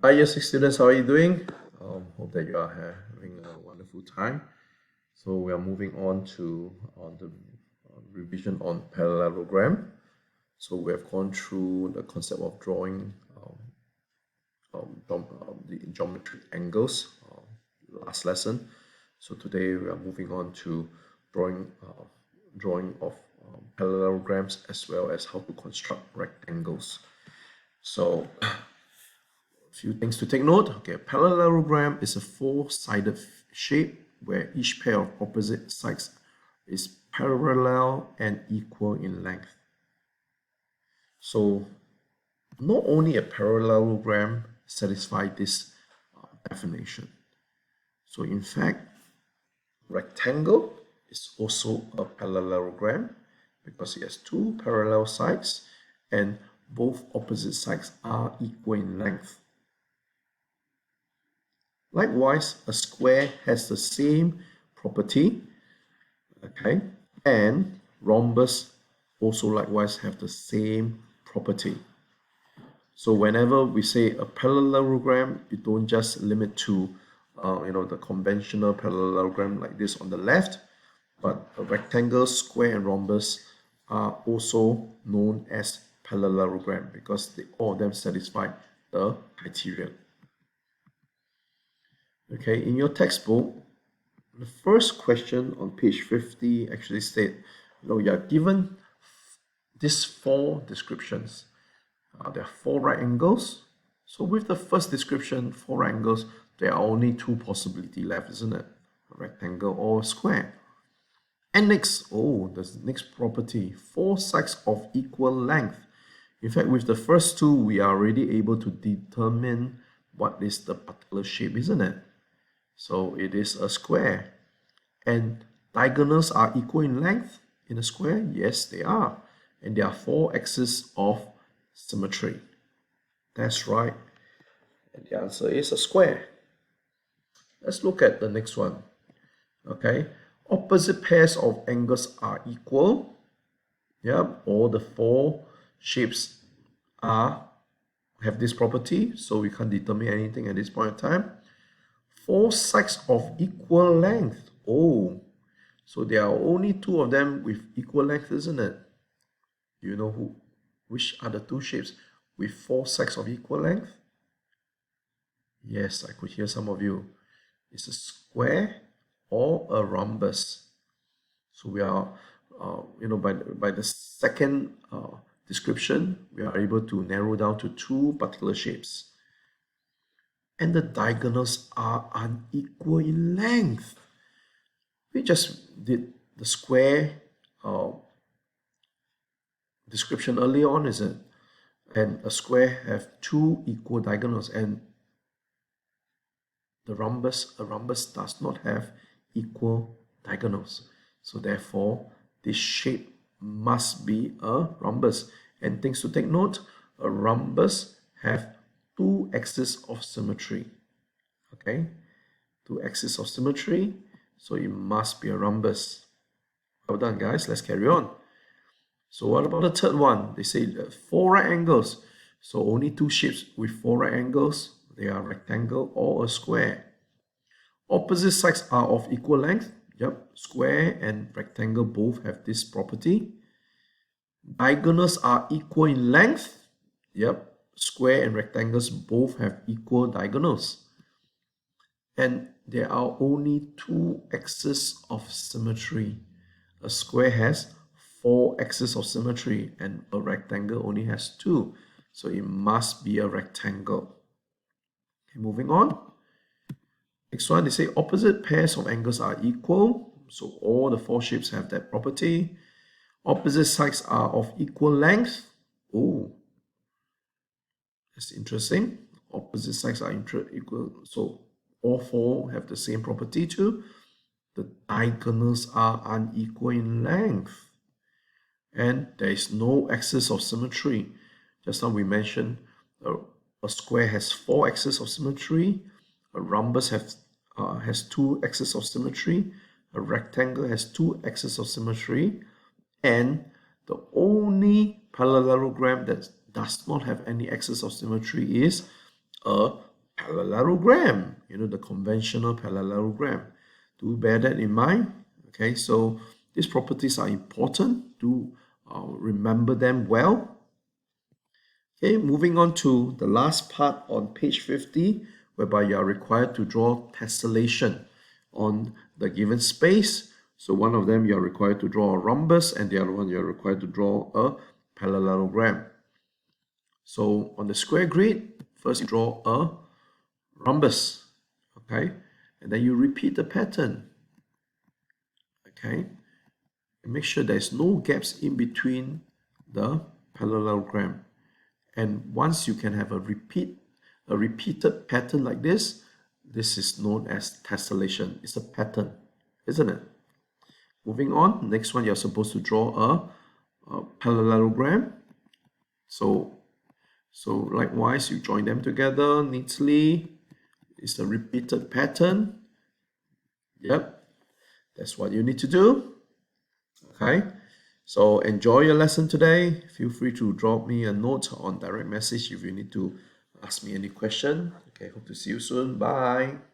Hi, year six students, how are you doing? Hope that you are having a wonderful time. So we are moving on to the revision on parallelogram. So we have gone through the concept of drawing the geometric angles last lesson. So today we are moving on to drawing drawing of parallelograms as well as how to construct rectangles. So few things to take note. Okay, a parallelogram is a four-sided shape where each pair of opposite sides is parallel and equal in length. So not only a parallelogram satisfies this definition. So in fact, rectangle is also a parallelogram because it has two parallel sides and both opposite sides are equal in length. Likewise, a square has the same property, okay, and rhombus also likewise have the same property. So whenever we say a parallelogram, we don't just limit to the conventional parallelogram like this on the left, but a rectangle, square, and rhombus are also known as parallelogram because all of them satisfy the criteria. Okay, in your textbook, the first question on page 50 actually state, you are given these four descriptions. There are four right angles. So with the first description, four right angles, there are only two possibilities left, isn't it? A rectangle or a square. And next, the next property, four sides of equal length. In fact, with the first two, we are already able to determine what is the particular shape, isn't it? So it is a square. And diagonals are equal in length in a square? Yes, they are. And there are four axes of symmetry. That's right. And the answer is a square. Let's look at the next one. Okay. Opposite pairs of angles are equal. Yep. All the four shapes have this property, so we can't determine anything at this point in time. Four sides of equal length. So there are only two of them with equal length, isn't it? Do you know which are the two shapes with four sides of equal length? Yes, I could hear some of you. It's a square or a rhombus. So we are, by the second description, we are able to narrow down to two particular shapes. And the diagonals are unequal in length. We just did the square description earlier on, is it? And a square have two equal diagonals, and a rhombus does not have equal diagonals. So therefore, this shape must be a rhombus. And things to take note, a rhombus have two axes of symmetry. Okay, two axes of symmetry, so it must be a rhombus. Well done, guys. Let's carry on. So what about the third one? They say four right angles. So only two shapes with four right angles. They are rectangle or a square. Opposite sides are of equal length. Yep, square and rectangle both have this property. Diagonals are equal in length. Yep, square and rectangles both have equal diagonals. And there are only two axes of symmetry. A square has four axes of symmetry and a rectangle only has two. So it must be a rectangle. Okay, moving on. Next one, they say opposite pairs of angles are equal. So all the four shapes have that property. Opposite sides are of equal length. That's interesting. Opposite sides are equal. So all four have the same property too. The diagonals are unequal in length. And there is no axis of symmetry. Just now we mentioned a square has four axes of symmetry. A rhombus has two axes of symmetry. A rectangle has two axes of symmetry. And the only parallelogram that does not have any axis of symmetry is a parallelogram, the conventional parallelogram. Do bear that in mind. Okay, so these properties are important. Do remember them well. Okay, moving on to the last part on page 50, whereby you are required to draw tessellation on the given space. So one of them you are required to draw a rhombus, and the other one you are required to draw a parallelogram. So on the square grid, first you draw a rhombus, okay, and then you repeat the pattern, okay, and make sure there's no gaps in between the parallelogram. And once you can have a repeated pattern like this is known as tessellation. It's a pattern, isn't it? Moving on, next one, you're supposed to draw a parallelogram. So likewise, you join them together neatly. It's a repeated pattern. Yep, that's what you need to do. Okay, so enjoy your lesson today. Feel free to drop me a note on direct message if you need to ask me any question. Okay, hope to see you soon. Bye.